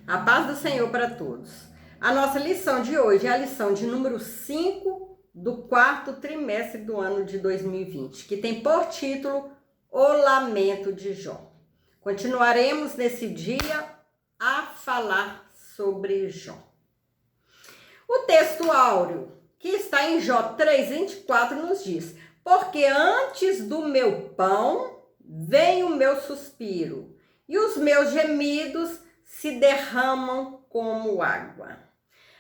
A paz do Senhor para todos. A nossa lição de hoje é a lição de número 5 do quarto trimestre do ano de 2020, que tem por título O Lamento de Jó. Continuaremos nesse dia a falar sobre Jó. O texto áureo, que está em Jó 3:24, nos diz: porque antes do meu pão vem o meu suspiro, e os meus gemidos se derramam como água.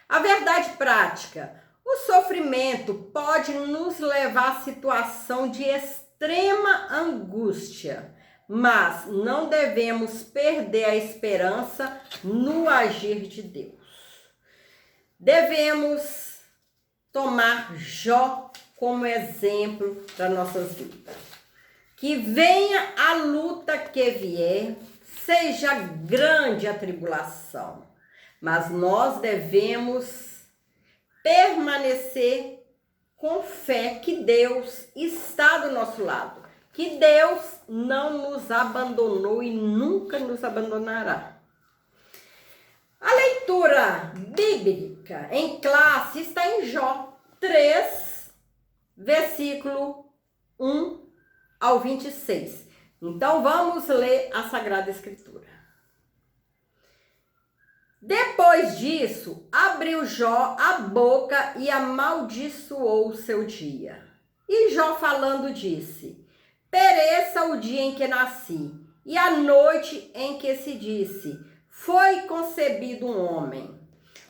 A verdade prática: o sofrimento pode nos levar à situação de extrema angústia, mas não devemos perder a esperança no agir de Deus. Devemos tomar Jó como exemplo para nossas vidas. Que venha a luta que vier, seja grande a tribulação, mas nós devemos permanecer com fé que Deus está do nosso lado, que Deus não nos abandonou e nunca nos abandonará. A leitura bíblica em classe está em Jó 3, versículo 1 ao 26. Então vamos ler a Sagrada Escritura. Depois disso, abriu Jó a boca e amaldiçoou o seu dia. E Jó falando disse: pereça o dia em que nasci, e a noite em que se disse: foi concebido um homem.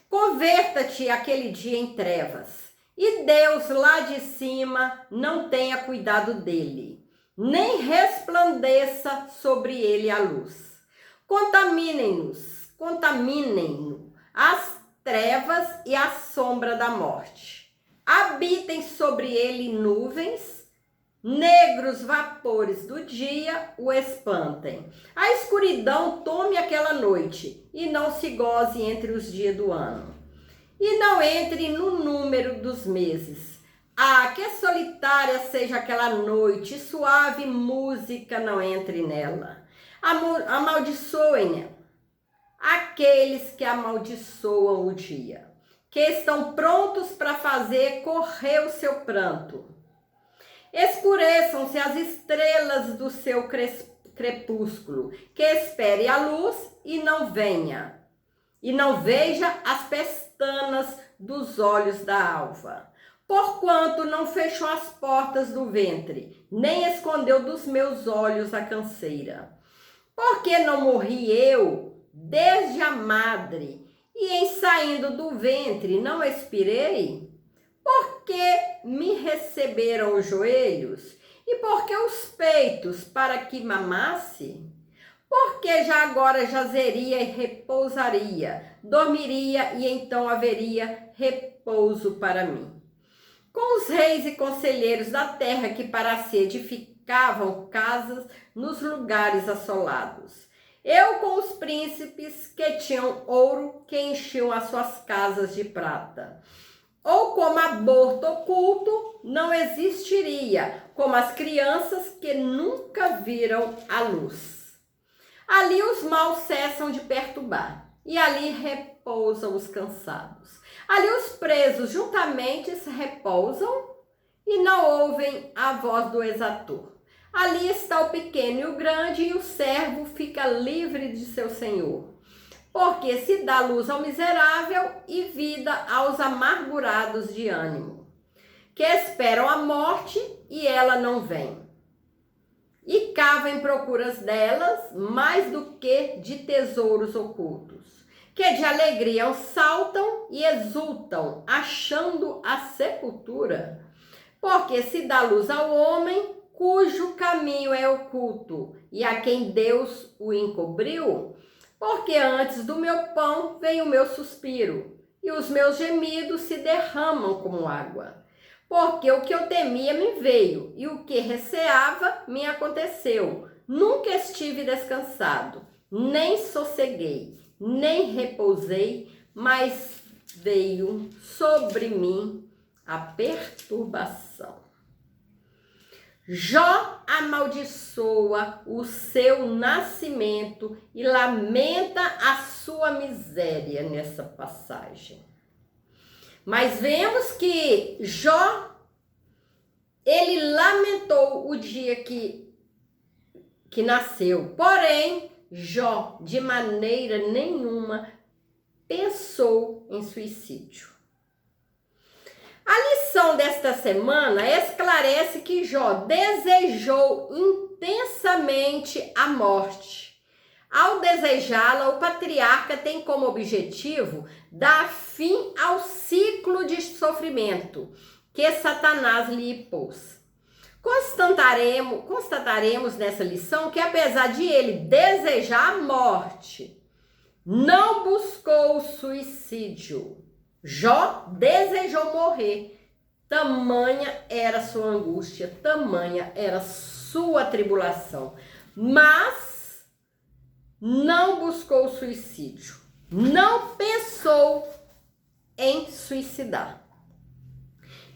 Converta-te aquele dia em trevas, e Deus lá de cima não tenha cuidado dele, nem resplandeça sobre ele a luz. Contaminem-no as trevas e a sombra da morte. Habitem sobre ele nuvens, negros vapores do dia o espantem. A escuridão tome aquela noite, e não se goze entre os dias do ano. E não entre no número dos meses. Ah, que solitária seja aquela noite, suave música não entre nela. Amaldiçoem aqueles que amaldiçoam o dia, que estão prontos para fazer correr o seu pranto. Escureçam-se as estrelas do seu crepúsculo, que espere a luz e não venha, e não veja as pestanas dos olhos da alva. Porquanto não fechou as portas do ventre, nem escondeu dos meus olhos a canseira. Porque não morri eu desde a madre, e em saindo do ventre não expirei? Porque me receberam os joelhos, e porque os peitos para que mamasse? Porque já agora jazeria e repousaria, dormiria e então haveria repouso para mim. Com os reis e conselheiros da terra que para si edificavam casas nos lugares assolados. Eu com os príncipes que tinham ouro, que enchiam as suas casas de prata. Ou como aborto oculto, não existiria, como as crianças que nunca viram a luz. Ali os maus cessam de perturbar, e ali repousam os cansados. Ali os presos juntamente se repousam, e não ouvem a voz do exator. Ali está o pequeno e o grande, e o servo fica livre de seu senhor. Porque se dá luz ao miserável e vida aos amargurados de ânimo, que esperam a morte e ela não vem. E cavam em procuras delas mais do que de tesouros ocultos, que de alegria saltam e exultam, achando a sepultura. Porque se dá luz ao homem, cujo caminho é oculto, e a quem Deus o encobriu? Porque antes do meu pão vem o meu suspiro, e os meus gemidos se derramam como água. Porque o que eu temia me veio, e o que receava me aconteceu. Nunca estive descansado, nem sosseguei, nem repousei, mas veio sobre mim a perturbação. Jó amaldiçoa o seu nascimento e lamenta a sua sua miséria nessa passagem. Mas vemos que Jó, ele lamentou o dia que nasceu. Porém, Jó, de maneira nenhuma, pensou em suicídio. A lição desta semana esclarece que Jó desejou intensamente a morte. Ao desejá-la, o patriarca tem como objetivo dar fim ao ciclo de sofrimento que Satanás lhe impôs. Constataremos nessa lição que, apesar de ele desejar a morte, não buscou o suicídio. Jó desejou morrer. Tamanha era sua angústia, tamanha era sua tribulação. Mas não buscou o suicídio. Não pensou em suicidar.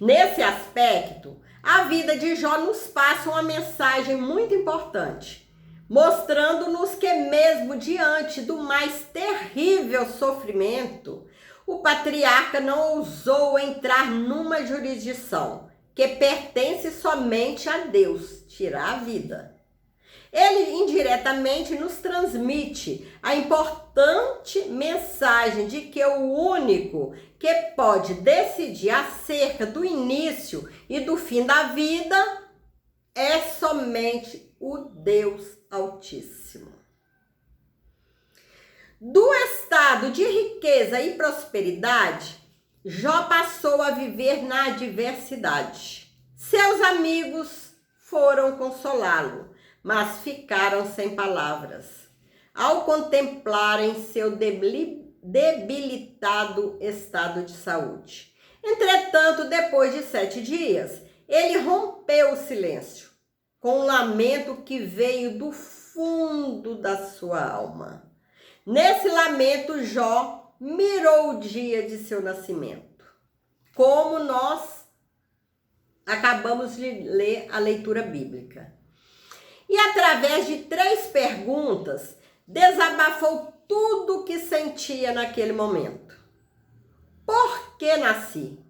Nesse aspecto, a vida de Jó nos passa uma mensagem muito importante, mostrando-nos que mesmo diante do mais terrível sofrimento, o patriarca não ousou entrar numa jurisdição que pertence somente a Deus, tirar a vida. Ele indiretamente nos transmite a importante mensagem de que o único que pode decidir acerca do início e do fim da vida é somente o Deus Altíssimo. Do estado de riqueza e prosperidade, Jó passou a viver na adversidade. Seus amigos foram consolá-lo, mas ficaram sem palavras ao contemplarem seu debilitado estado de saúde. Entretanto, depois de 7 dias, ele rompeu o silêncio com um lamento que veio do fundo da sua alma. Nesse lamento, Jó mirou o dia de seu nascimento. Como nós acabamos de ler a leitura bíblica. E através de 3 perguntas, desabafou tudo o que sentia naquele momento. Por que nasci?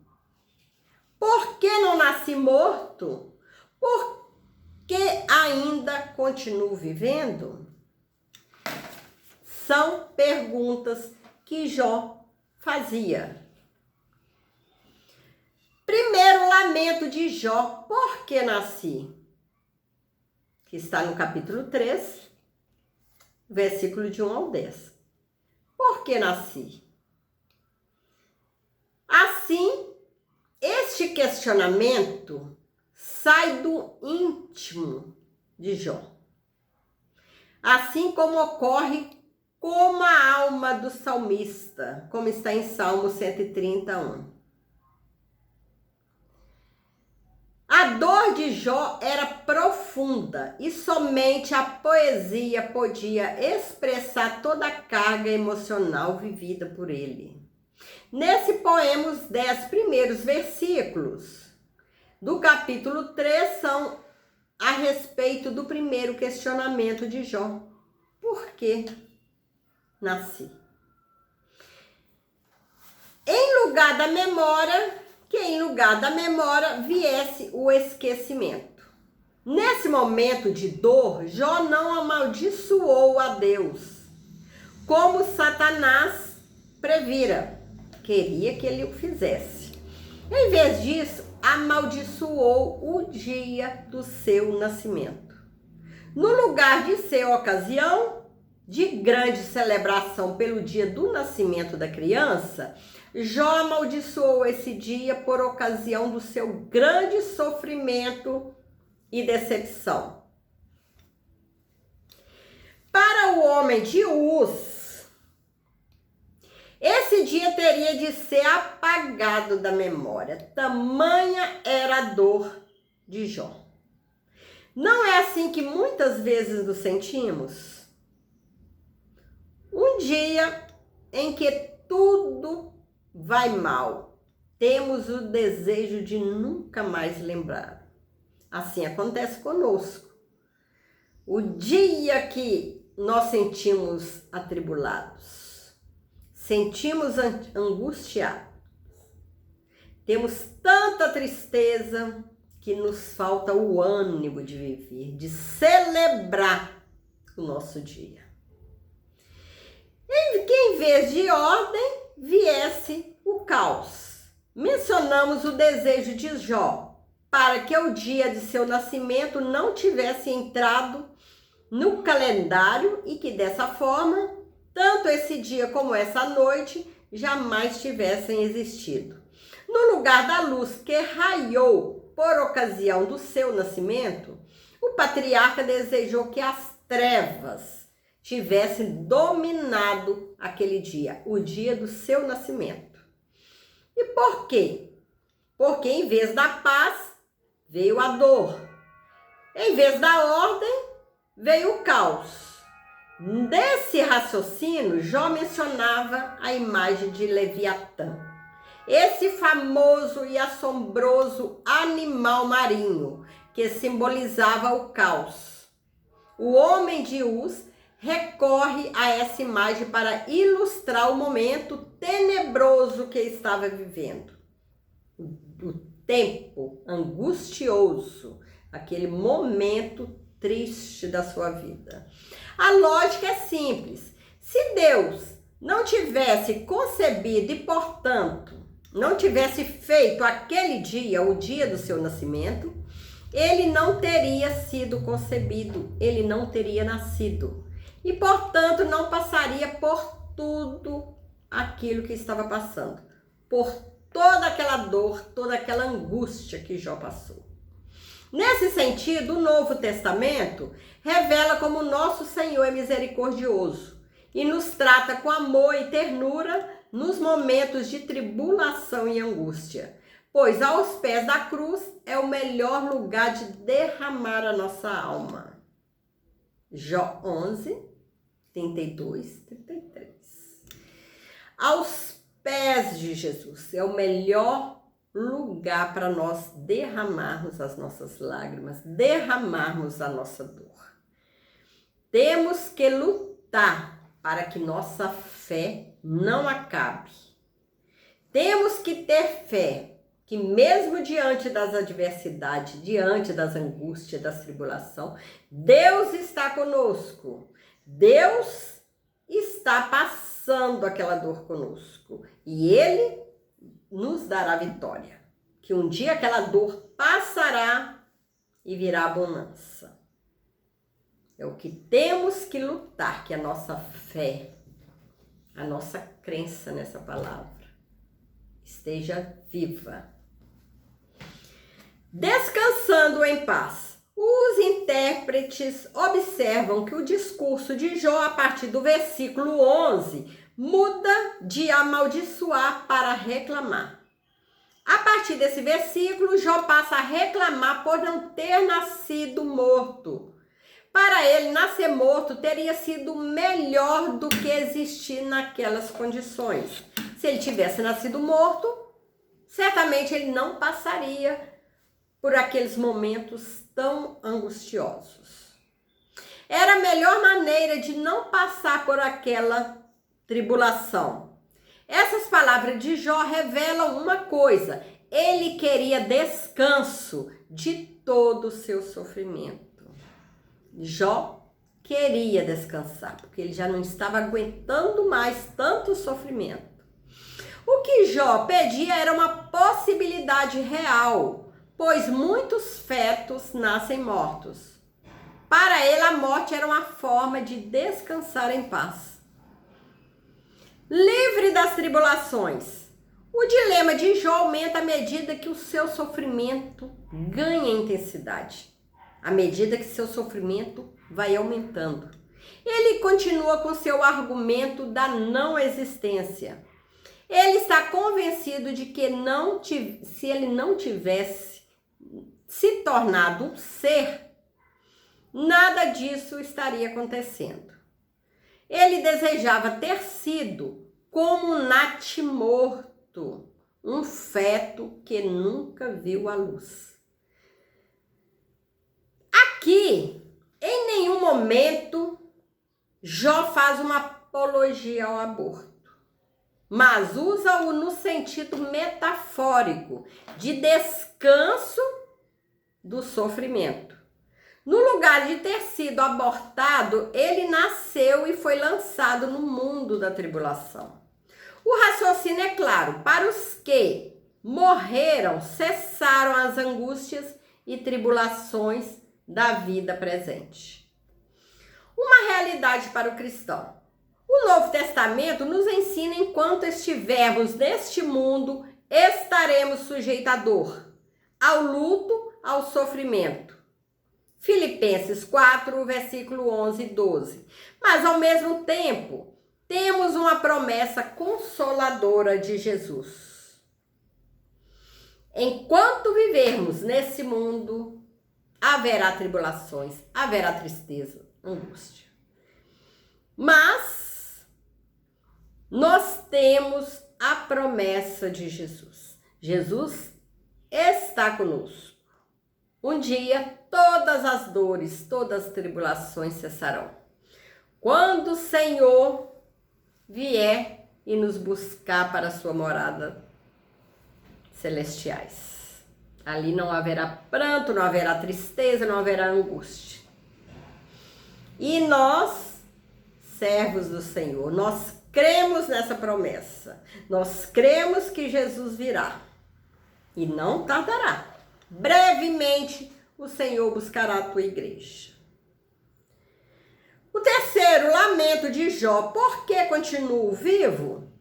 Por que não nasci morto? Por que ainda continuo vivendo? São perguntas que Jó fazia. Primeiro lamento de Jó, por que nasci? Que está no capítulo 3, versículo de 1 ao 10. Por que nasci? Assim, este questionamento sai do íntimo de Jó. Assim como ocorre com a alma do salmista, como está em Salmo 131. A dor de Jó era profunda e somente a poesia podia expressar toda a carga emocional vivida por ele. Nesse poema, os 10 primeiros versículos do capítulo 3 são a respeito do primeiro questionamento de Jó. Por que nasci? Em lugar da memória, que em lugar da memória viesse o esquecimento. Nesse momento de dor, Jó não amaldiçoou a Deus, como Satanás previra, queria que ele o fizesse. Em vez disso, amaldiçoou o dia do seu nascimento. No lugar de ser ocasião de grande celebração pelo dia do nascimento da criança, Jó amaldiçoou esse dia por ocasião do seu grande sofrimento e decepção. Para o homem de Uz, esse dia teria de ser apagado da memória. Tamanha era a dor de Jó. Não é assim que muitas vezes nos sentimos? Um dia em que tudo vai mal, temos o desejo de nunca mais lembrar. Assim acontece conosco. O dia que nós sentimos atribulados. sentimos angustiados, temos tanta tristeza que nos falta o ânimo de viver, de celebrar o nosso dia. E que em vez de ordem viesse o caos. Mencionamos o desejo de Jó para que o dia de seu nascimento não tivesse entrado no calendário e que dessa forma, tanto esse dia como essa noite jamais tivessem existido. No lugar da luz que raiou por ocasião do seu nascimento, o patriarca desejou que as trevas tivessem dominado aquele dia, o dia do seu nascimento. E por quê? Porque em vez da paz, veio a dor. Em vez da ordem, veio o caos. Desse raciocínio, Jó mencionava a imagem de Leviatã, esse famoso e assombroso animal marinho que simbolizava o caos. O homem de Uz recorre a essa imagem para ilustrar o momento tenebroso que estava vivendo. O tempo angustioso, aquele momento triste da sua vida. A lógica é simples. Se Deus não tivesse concebido e, portanto, não tivesse feito aquele dia, o dia do seu nascimento, ele não teria sido concebido, ele não teria nascido. E, portanto, não passaria por tudo aquilo que estava passando, por toda aquela dor, toda aquela angústia que Jó passou. Nesse sentido, o Novo Testamento revela como nosso Senhor é misericordioso e nos trata com amor e ternura nos momentos de tribulação e angústia, pois aos pés da cruz é o melhor lugar de derramar a nossa alma. Jó 11, 32, 33. Aos pés de Jesus é o melhor lugar para nós derramarmos as nossas lágrimas, derramarmos a nossa dor. Temos que lutar para que nossa fé não acabe. Temos que ter fé que mesmo diante das adversidades, diante das angústias, das tribulações, Deus está conosco. Deus está passando aquela dor conosco e Ele nos dará vitória. Que um dia aquela dor passará e virá abundância. É o que temos que lutar, que a nossa fé, a nossa crença nessa palavra esteja viva. Descansando em paz. Os intérpretes observam que o discurso de Jó, a partir do versículo 11, muda de amaldiçoar para reclamar. A partir desse versículo, Jó passa a reclamar por não ter nascido morto. Para ele, nascer morto teria sido melhor do que existir naquelas condições. Se ele tivesse nascido morto, certamente ele não passaria por aqueles momentos tão angustiosos. Era a melhor maneira de não passar por aquela tribulação. Essas palavras de Jó revelam uma coisa: ele queria descanso de todo o seu sofrimento. Jó queria descansar, porque ele já não estava aguentando mais tanto sofrimento. O que Jó pedia era uma possibilidade real, pois muitos fetos nascem mortos. Para ele, a morte era uma forma de descansar em paz. Livre das tribulações. O dilema de Jó aumenta à medida que o seu sofrimento ganha intensidade, à medida que seu sofrimento vai aumentando. Ele continua com seu argumento da não existência. Ele está convencido de que se ele não tivesse se tornado um ser, nada disso estaria acontecendo. Ele desejava ter sido como um natimorto, um feto que nunca viu a luz. Aqui, em nenhum momento, Jó faz uma apologia ao aborto. mas usa-o no sentido metafórico de descanso do sofrimento. No lugar de ter sido abortado, ele nasceu e foi lançado no mundo da tribulação. O raciocínio é claro: para os que morreram, cessaram as angústias e tribulações da vida presente. Uma realidade para o cristão. O Novo Testamento nos ensina: enquanto estivermos neste mundo, estaremos sujeitos à dor, ao luto, ao sofrimento. Filipenses 4, versículo 11 e 12. Mas, ao mesmo tempo, temos uma promessa consoladora de Jesus. Enquanto vivermos nesse mundo, haverá tribulações, haverá tristeza, angústia. Mas nós temos a promessa de Jesus. Jesus está conosco. Um dia todas as dores, todas as tribulações cessarão. Quando o Senhor vier e nos buscar para a sua morada celestiais. Ali não haverá pranto, não haverá tristeza, não haverá angústia. E nós, servos do Senhor, nós cremos nessa promessa. Nós cremos que Jesus virá e não tardará. Brevemente o Senhor buscará a tua igreja. O terceiro lamento de Jó: por que continuo vivo?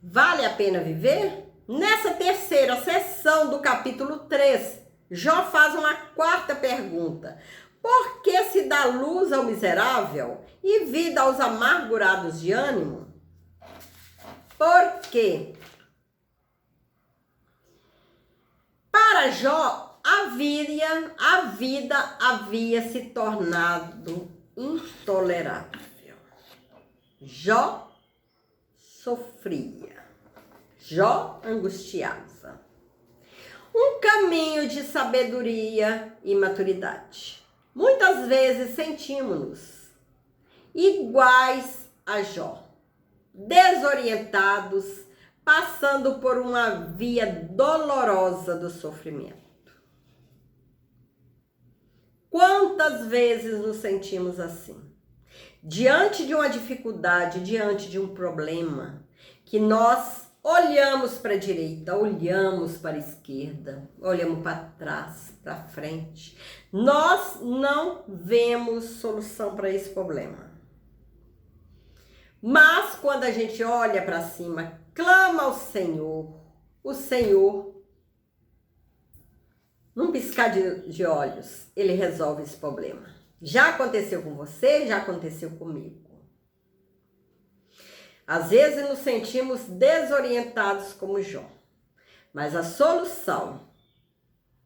Vale a pena viver? Nessa terceira sessão do capítulo 3, Jó faz uma quarta pergunta: por que se dá luz ao miserável e vida aos amargurados de ânimo? Por quê? Para Jó, a vida havia se tornado intolerável. Jó sofria. Jó angustiava. Um caminho de sabedoria e maturidade. Muitas vezes sentimos-nos iguais a Jó, desorientados, passando por uma via dolorosa do sofrimento. Quantas vezes nos sentimos assim? Diante de uma dificuldade, diante de um problema, que nós olhamos para a direita, olhamos para a esquerda, olhamos para trás, para frente. Nós não vemos solução para esse problema. Mas quando a gente olha para cima, clama ao Senhor, o Senhor, num piscar de olhos, ele resolve esse problema. Já aconteceu com você, já aconteceu comigo. Às vezes nos sentimos desorientados como Jó, mas a solução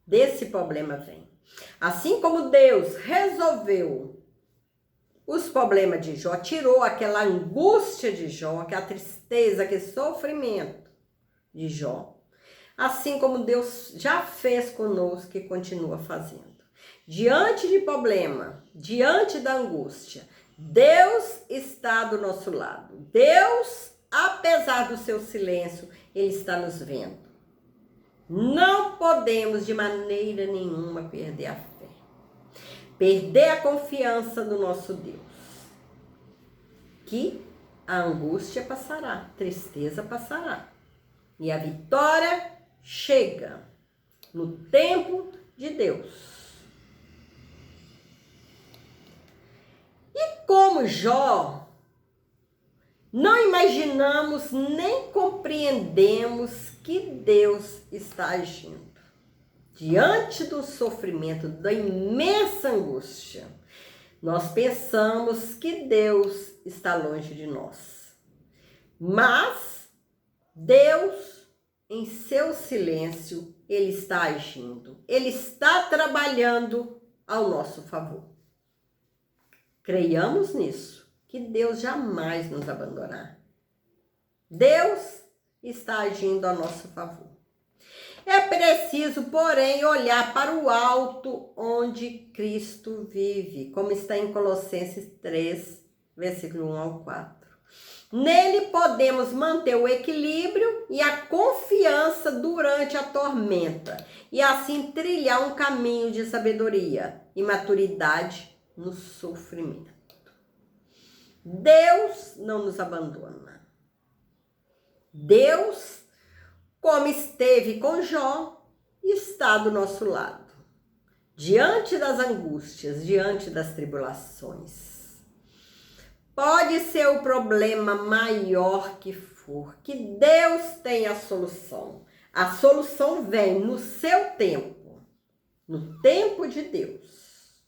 desse problema vem. Assim como Deus resolveu os problemas de Jó, tirou aquela angústia de Jó, aquela tristeza, aquele sofrimento de Jó, assim como Deus já fez conosco e continua fazendo. Diante de problema, diante da angústia, Deus está do nosso lado. Deus, apesar do seu silêncio, ele está nos vendo. Não podemos de maneira nenhuma perder a fé. Perder a confiança no nosso Deus. Que a angústia passará, a tristeza passará. E a vitória chega no tempo de Deus. E como Jó, não imaginamos nem compreendemos que Deus está agindo. Diante do sofrimento, da imensa angústia, nós pensamos que Deus está longe de nós. Mas Deus, em seu silêncio, ele está agindo. Ele está trabalhando ao nosso favor. Creiamos nisso, que Deus jamais nos abandonará. Deus está agindo a nosso favor. É preciso, porém, olhar para o alto onde Cristo vive, como está em Colossenses 3, versículo 1 ao 4. Nele podemos manter o equilíbrio e a confiança durante a tormenta e assim trilhar um caminho de sabedoria e maturidade no sofrimento. Deus não nos abandona. Deus, como esteve com Jó, está do nosso lado, diante das angústias, diante das tribulações. Pode ser o problema maior que for, que Deus tem a solução. A solução vem no seu tempo, no tempo de Deus.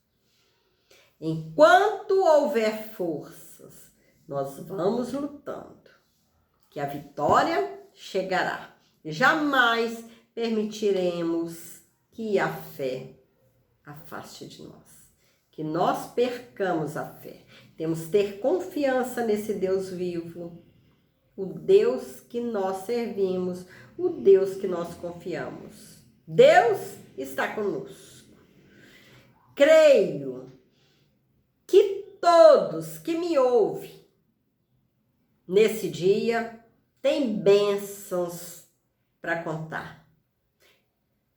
Enquanto houver forças, nós vamos lutando, que a vitória chegará. Jamais permitiremos que a fé afaste de nós, que nós percamos a fé. Temos que ter confiança nesse Deus vivo, o Deus que nós servimos, o Deus que nós confiamos. Deus está conosco. Creio que todos que me ouvem nesse dia têm bênçãos para contar.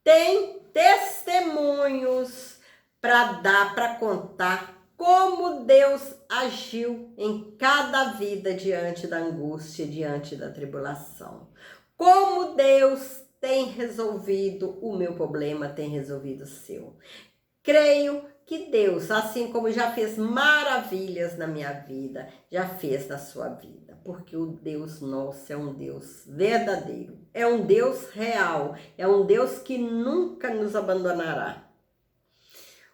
Tem testemunhos para dar, para contar como Deus agiu em cada vida diante da angústia, diante da tribulação. Como Deus tem resolvido o meu problema, tem resolvido o seu. Creio que Deus, assim como já fez maravilhas na minha vida, já fez na sua vida. Porque o Deus nosso é um Deus verdadeiro, é um Deus real, é um Deus que nunca nos abandonará.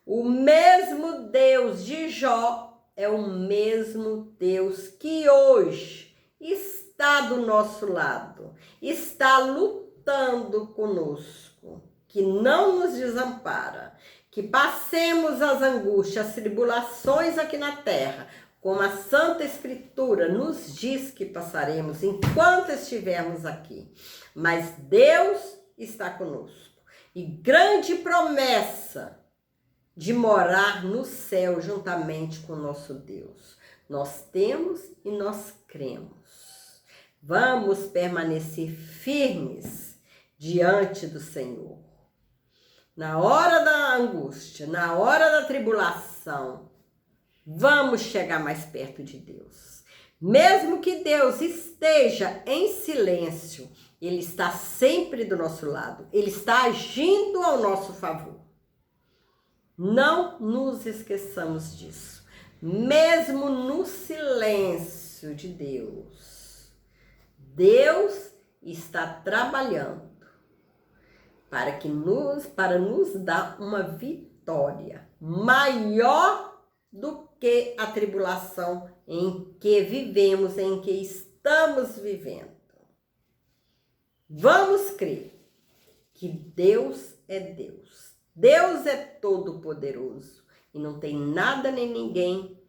O mesmo Deus de Jó é o mesmo Deus que hoje está do nosso lado, está lutando conosco, que não nos desampara, que passemos as angústias, as tribulações aqui na terra, como a Santa Escritura nos diz que passaremos enquanto estivermos aqui. Mas Deus está conosco. E grande promessa de morar no céu juntamente com o nosso Deus. Nós temos e nós cremos. Vamos permanecer firmes diante do Senhor. Na hora da angústia, na hora da tribulação, vamos chegar mais perto de Deus. Mesmo que Deus esteja em silêncio, Ele está sempre do nosso lado. Ele está agindo ao nosso favor. Não nos esqueçamos disso. Mesmo no silêncio de Deus, Deus está trabalhando para nos dar uma vitória maior do que a tribulação em que vivemos, em que estamos vivendo. Vamos crer que Deus é Deus. Deus é todo-poderoso e não tem nada nem ninguém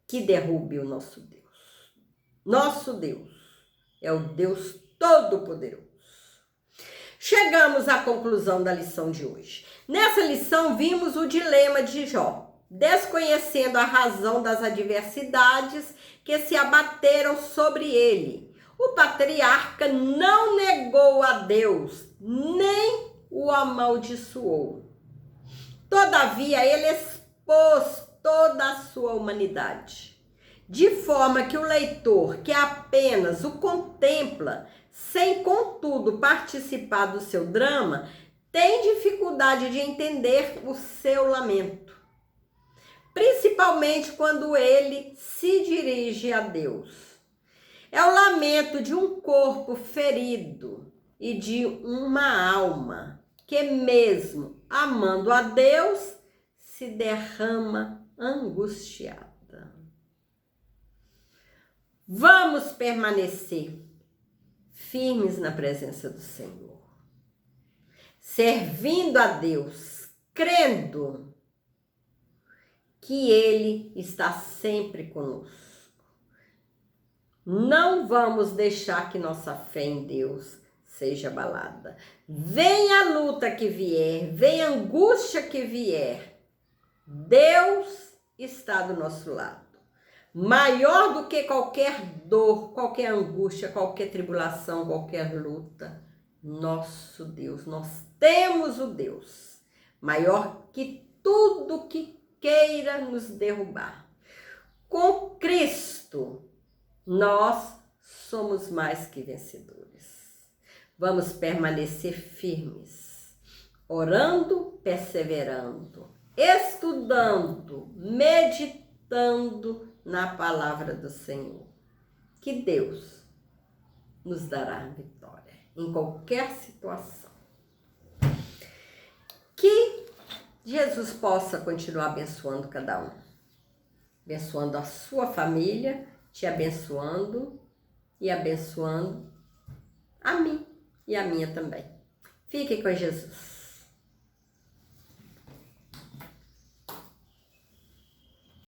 que derrube o nosso Deus. Nosso Deus é o Deus todo-poderoso. Chegamos à conclusão da lição de hoje. Nessa lição vimos o dilema de Jó, desconhecendo a razão das adversidades que se abateram sobre ele. O patriarca não negou a Deus, nem o amaldiçoou. Todavia, ele expôs toda a sua humanidade, de forma que o leitor que apenas o contempla, sem contudo participar do seu drama, tem dificuldade de entender o seu lamento, principalmente quando ele se dirige a Deus. É o lamento de um corpo ferido e de uma alma que, mesmo amando a Deus, se derrama angustiada. Vamos permanecer firmes na presença do Senhor, servindo a Deus, crendo que Ele está sempre conosco. Não vamos deixar que nossa fé em Deus seja abalada. Venha a luta que vier, venha a angústia que vier, Deus está do nosso lado. maior do que qualquer dor, qualquer angústia, qualquer tribulação, qualquer luta. Nosso Deus, nós temos o Deus maior que tudo que queira nos derrubar. Com Cristo, nós somos mais que vencedores. Vamos permanecer firmes, orando, perseverando, estudando, meditando na palavra do Senhor. Que Deus nos dará vitória em qualquer situação. Que Jesus possa continuar abençoando cada um, abençoando a sua família, te abençoando e abençoando a mim e a minha também. Fique com Jesus.